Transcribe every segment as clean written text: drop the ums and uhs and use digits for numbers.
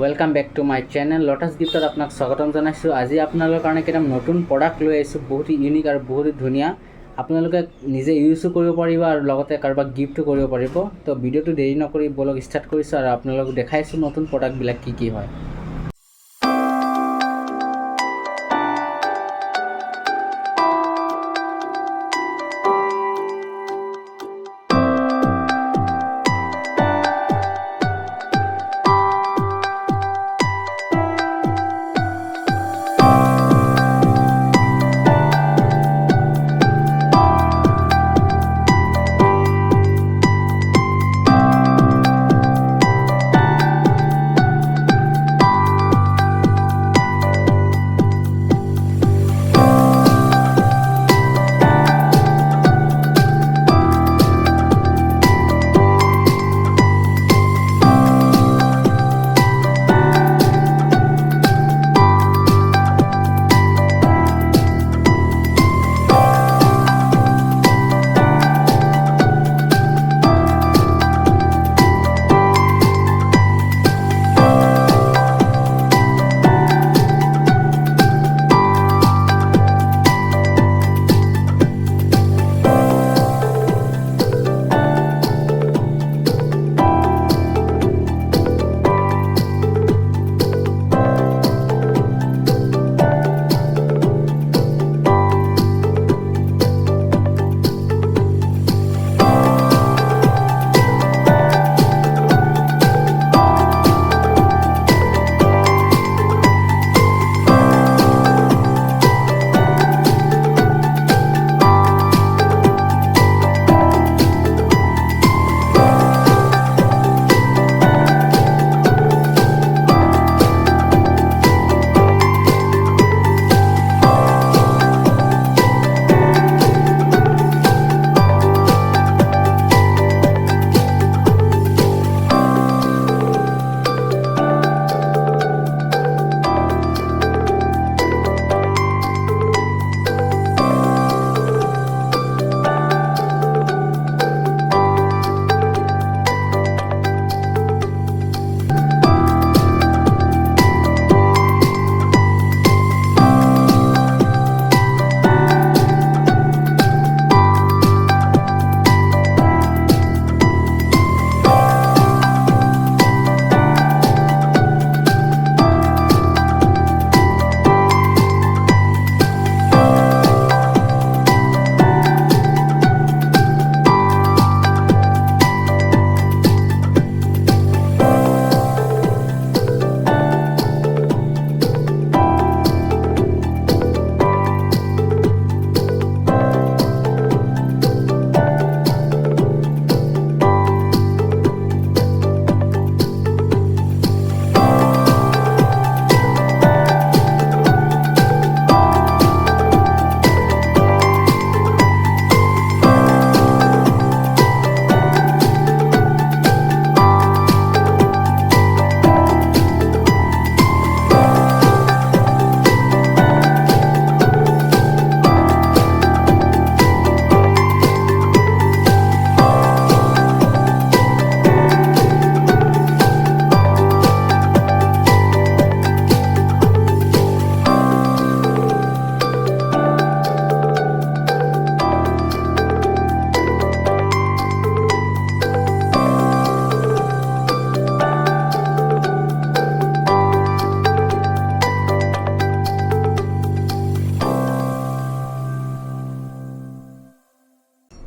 Welcome back to my channel lotus গিফটত আপোনাক স্বাগতম জনাইছোঁ। আজি আপোনালোকৰ কাৰণে কেইটা নতুন প্ৰডাক্ট লৈ আহিছোঁ, বহুত ইউনিক আৰু বহুত ধুনীয়া। আপোনালোকে নিজে ইউজো কৰিব পাৰিব আৰু লগতে কাৰোবাক গিফ্টো কৰিব পাৰিব। তো ভিডিঅ'টো দেৰি নকৰি বলক ষ্টাৰ্ট কৰিছোঁ আৰু আপোনালোকক দেখাইছোঁ নতুন প্ৰডাক্টবিলাক কি হয়।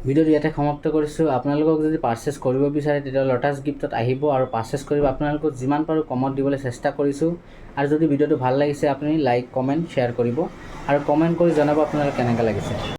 ভিডিঅ'টো ইয়াতে সমাপ্ত কৰিছোঁ। আপোনালোকক যদি পাৰ্চেছ কৰিব বিচাৰে তেতিয়া লটাছ গিফ্টত আহিব আৰু পাৰ্চেছ কৰিব। আপোনালোকক যিমান পাৰোঁ কমত দিবলৈ চেষ্টা কৰিছোঁ। আৰু যদি ভিডিঅ'টো ভাল লাগিছে আপুনি লাইক কমেণ্ট শ্বেয়াৰ কৰিব আৰু কমেণ্ট কৰি জনাব আপোনালোকে কেনেকৈ লাগিছে।